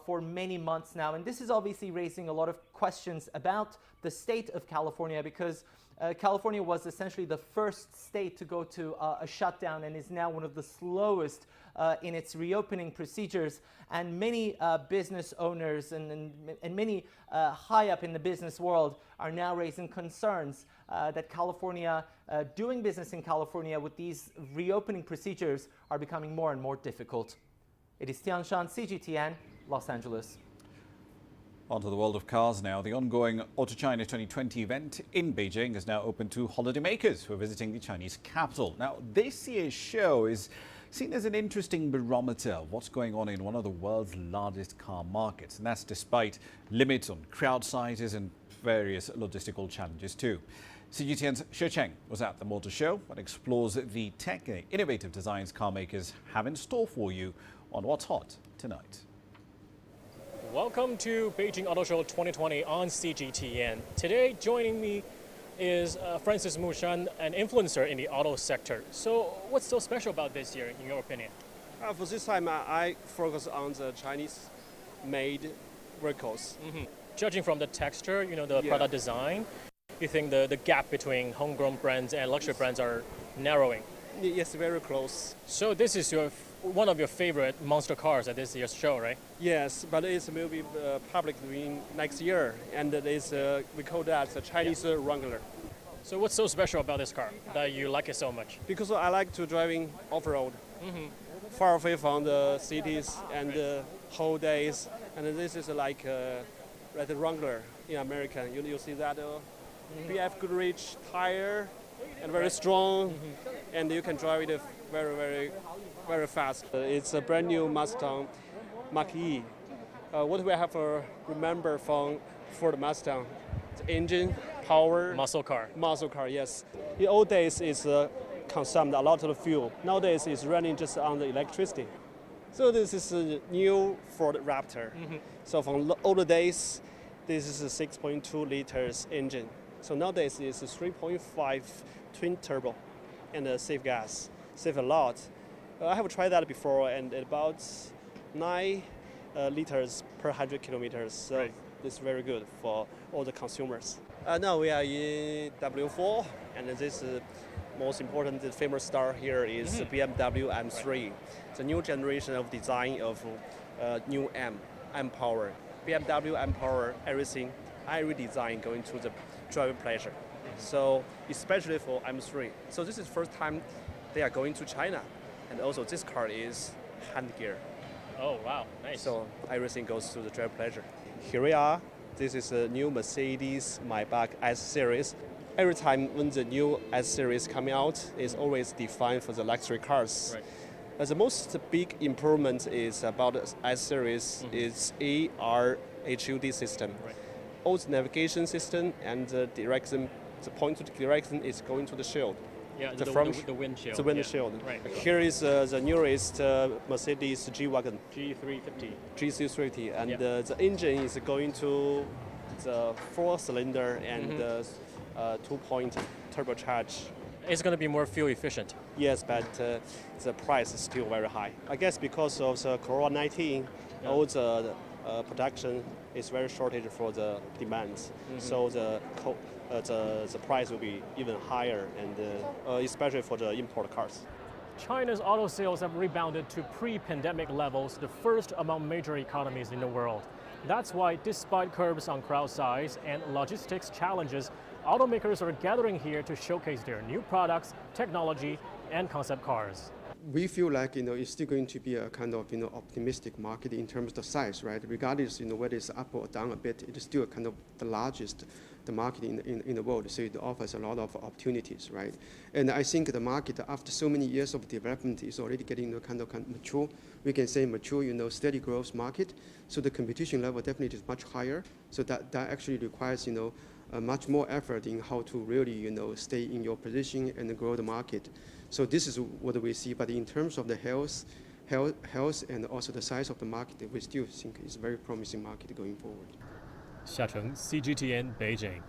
for many months now. And this is obviously raising a lot of questions about the state of California, because California was essentially the first state to go to a shutdown and is now one of the slowest in its reopening procedures. And many business owners and many high up in the business world are now raising concerns that California, doing business in California with these reopening procedures, are becoming more and more difficult. It is Tianshan, CGTN, Los Angeles. On to the world of cars now. The ongoing Auto China 2020 event in Beijing is now open to holidaymakers who are visiting the Chinese capital. Now, this year's show is seen as an interesting barometer of what's going on in one of the world's largest car markets, and that's despite limits on crowd sizes and various logistical challenges too. CGTN's Shi Cheng was at the motor show and explores the tech and innovative designs car makers have in store for you on What's Hot tonight. Welcome to Beijing Auto Show 2020 on CGTN. Today, joining me is Francis Mushan, an influencer in the auto sector. So what's so special about this year, in your opinion? For this time, I focus on the Chinese-made vehicles. Judging from the texture, the product design, you think the gap between homegrown brands and luxury brands are narrowing? Yes, very close. So this is one of your favorite monster cars at this year's show, right? Yes, but it will be public in next year, and we call that the Chinese Wrangler. So what's so special about this car that you like it so much? Because I like to driving off-road, far away from the cities and whole days, and this is like the Wrangler in America. You see that BF Goodrich tire, and very strong, and you can drive it very, very, very fast. It's a brand new Mustang Mach-E. What we have to remember for the Mustang, the engine, power. Muscle car. Muscle car, yes. In old days, it's consumed a lot of fuel. Nowadays, it's running just on the electricity. So this is a new Ford Raptor. So from older days, this is a 6.2 liters engine. So nowadays it's a 3.5 twin turbo and save gas, save a lot. I have tried that before, and about 9 liters per 100 kilometers. So this is very good for all the consumers. Now we are in W4, and this is most important, the famous star here is BMW M3. The new generation of design of new M Power. BMW M Power, everything, every design going to the driving pleasure. So especially for M3. So this is the first time they are going to China. And also this car is hand gear. Oh, wow, nice. So everything goes to the driving pleasure. Here we are. This is a new Mercedes Maybach S-Series. Every time when the new S-Series coming out, it's always defined for the luxury cars. Right. The most big improvement is about the S-Series is AR-HUD system. Right. All the navigation system and the direction, the point of the direction is going to the shield. Yeah, the windshield. The windshield. Yeah. Right. Here is the newest Mercedes G-Wagon. G350. G350, and the engine is going to the 4-cylinder and 2-point turbocharged it's going to be more fuel efficient. Yes, but the price is still very high. I guess because of the Corona-19, all the production is very shortage for the demands. So the price will be even higher, and especially for the import cars. China's auto sales have rebounded to pre-pandemic levels, the first among major economies in the world. That's why, despite curbs on crowd size and logistics challenges, automakers are gathering here to showcase their new products, technology, and concept cars. We feel like it's still going to be a kind of optimistic market in terms of the size, right? Regardless whether it's up or down a bit, it is still kind of the largest market in the world. So it offers a lot of opportunities, right? And I think the market, after so many years of development, is already getting kind of mature. We can say mature, steady growth market. So the competition level definitely is much higher. So that actually requires much more effort in how to really stay in your position and grow the market. So this is what we see. But in terms of the health and also the size of the market, we still think it's a very promising market going forward. Xia Cheng, CGTN, Beijing.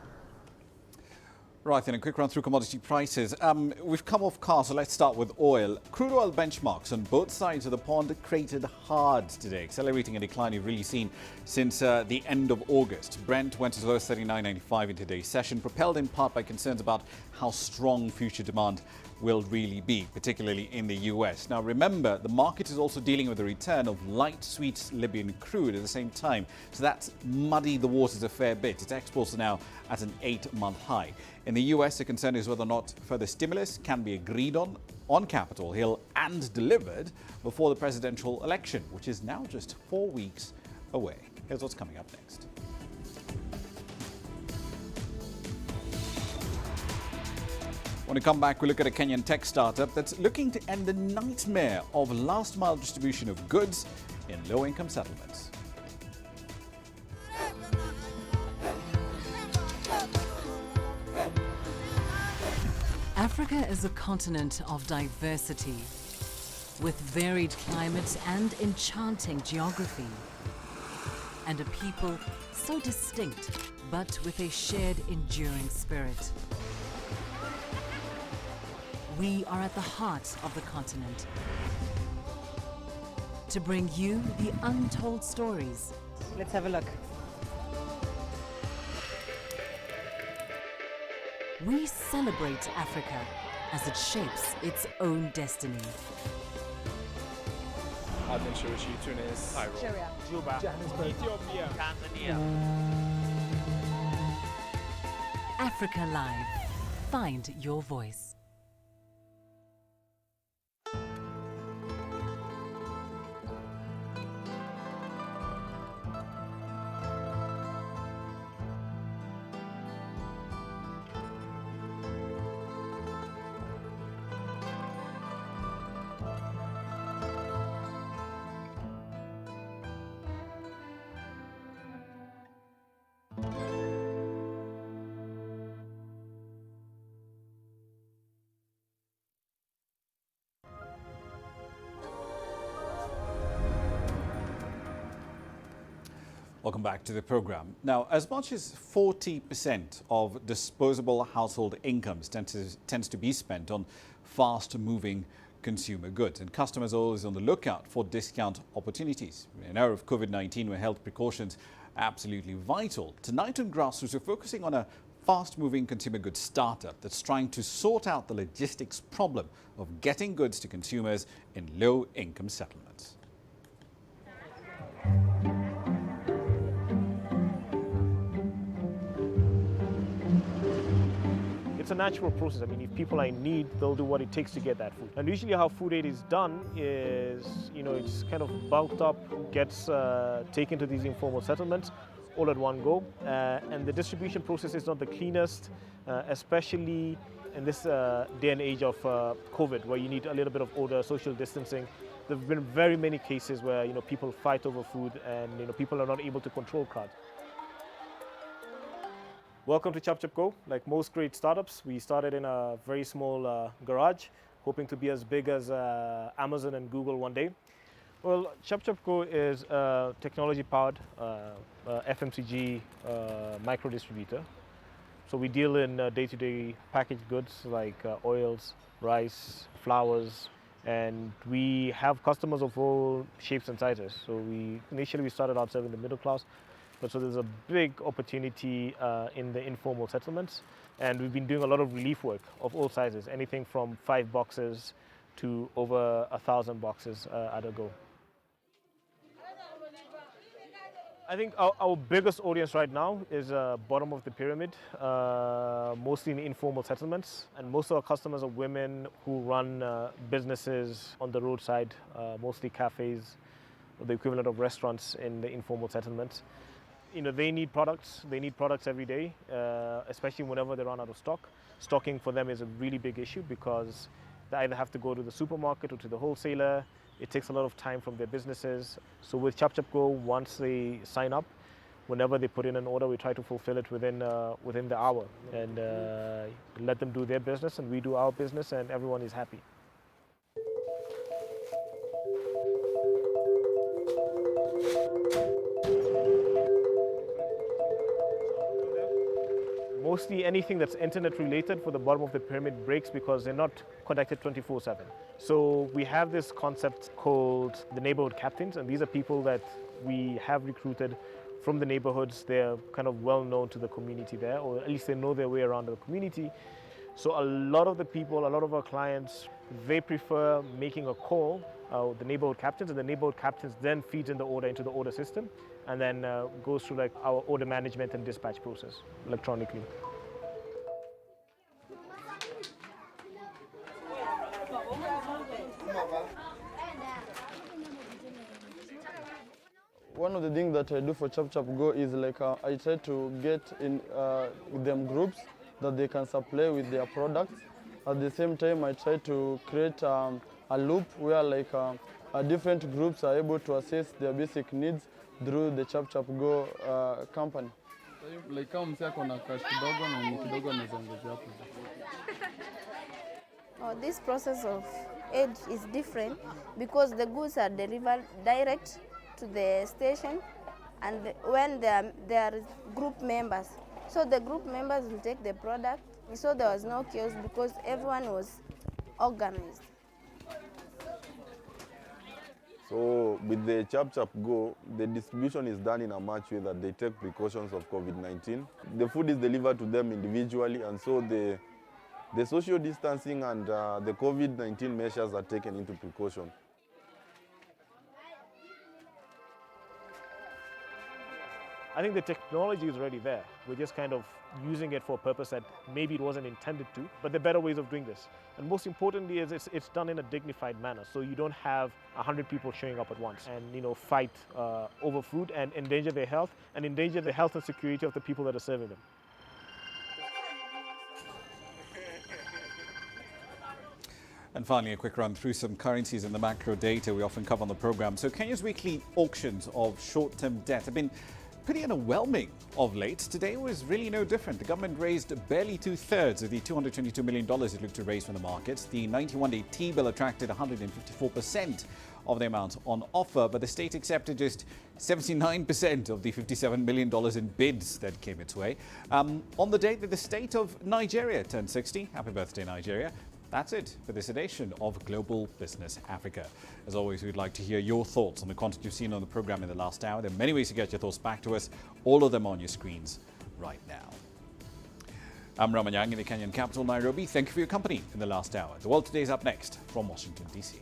Right, then a quick run through commodity prices. We've come off cars, so let's start with oil. Crude oil benchmarks on both sides of the pond cratered hard today, accelerating a decline you've really seen since the end of August. Brent went as low as $39.95 in today's session, propelled in part by concerns about how strong future demand will really be, particularly in the US. Now remember, the market is also dealing with the return of light sweet Libyan crude at the same time, so that's muddied the waters a fair bit. Its exports are now at an 8-month high. In the US, the concern is whether or not further stimulus can be agreed on Capitol Hill and delivered before the presidential election, which is now just 4 weeks away. Here's what's coming up next. When we come back, we look at a Kenyan tech startup that's looking to end the nightmare of last-mile distribution of goods in low-income settlements. Africa is a continent of diversity, with varied climates and enchanting geography, and a people so distinct, but with a shared enduring spirit. We are at the heart of the continent to bring you the untold stories. Let's have a look. We celebrate Africa as it shapes its own destiny. Administration, Tunis, Cairo, Juba, Johannesburg, Ethiopia, Tanzania. Africa Live. Find your voice. Welcome back to the program. Now, as much as 40% of disposable household incomes tends to be spent on fast-moving consumer goods, and customers are always on the lookout for discount opportunities. In an era of COVID-19, where health precautions are absolutely vital, tonight on Grassroots, we're focusing on a fast-moving consumer goods startup that's trying to sort out the logistics problem of getting goods to consumers in low-income settlements. It's a natural process. I mean, if people are in need, they'll do what it takes to get that food. And usually how food aid is done is, it's kind of bulked up, gets taken to these informal settlements all at one go. And the distribution process is not the cleanest, especially in this day and age of COVID, where you need a little bit of order, social distancing. There have been very many cases where, people fight over food and, people are not able to control crowds. Welcome to Chop Chop Go. Like most great startups, we started in a very small garage, hoping to be as big as Amazon and Google one day. Well, Chop Chop Go is a technology-powered FMCG micro distributor. So we deal in day-to-day packaged goods like oils, rice, flours, and we have customers of all shapes and sizes. So initially we started out serving the middle class, but so there's a big opportunity in the informal settlements, and we've been doing a lot of relief work of all sizes, anything from 5 boxes to over 1,000 boxes at a go. I think our biggest audience right now is bottom of the pyramid, mostly in informal settlements. And most of our customers are women who run businesses on the roadside, mostly cafes, or the equivalent of restaurants in the informal settlements. You know, they need products. They need products every day, especially whenever they run out of stock. Stocking for them is a really big issue because they either have to go to the supermarket or to the wholesaler. It takes a lot of time from their businesses. So with Chap Chap Go, once they sign up, whenever they put in an order, we try to fulfill it within the hour and let them do their business and we do our business and everyone is happy. Mostly anything that's internet related for the bottom of the pyramid breaks because they're not connected 24/7. So we have this concept called the neighborhood captains, and these are people that we have recruited from the neighborhoods. They're kind of well known to the community there, or at least they know their way around the community. So a lot of the people, a lot of our clients, they prefer making a call, the neighborhood captains, and the neighborhood captains then feeds in the order into the order system and then goes through like our order management and dispatch process electronically. One of the things that I do for Chap Chap Go is like I try to get in them groups that they can supply with their products. At the same time, I try to create a loop where like different groups are able to assess their basic needs through the Chap Chap Go company. This process of aid is different because the goods are delivered direct to the station, and when there are group members, so the group members will take the product. So there was no chaos because everyone was organized. So with the Chap Chap Go, the distribution is done in a much way that they take precautions of COVID-19. The food is delivered to them individually, and so the social distancing and the COVID-19 measures are taken into precaution. I think the technology is already there. We're just kind of using it for a purpose that maybe it wasn't intended to, but there are better ways of doing this. And most importantly is it's done in a dignified manner. So you don't have 100 people showing up at once and fight over food and endanger their health and endanger the health and security of the people that are serving them. And finally, a quick run through some currencies and the macro data we often cover on the program. So Kenya's weekly auctions of short-term debt have been pretty underwhelming of late. Today was really no different. The government raised barely 2/3 of the $222 million it looked to raise from the markets. The 91-day T-bill attracted 154% of the amount on offer, but the state accepted just 79% of the $57 million in bids that came its way. On the date that the state of Nigeria turned 60, happy birthday Nigeria. That's it for this edition of Global Business Africa. As always, we'd like to hear your thoughts on the content you've seen on the program in the last hour. There are many ways to get your thoughts back to us, all of them on your screens right now. I'm Ramah Nyang in the Kenyan capital, Nairobi. Thank you for your company in the last hour. The World Today is up next from Washington, D.C.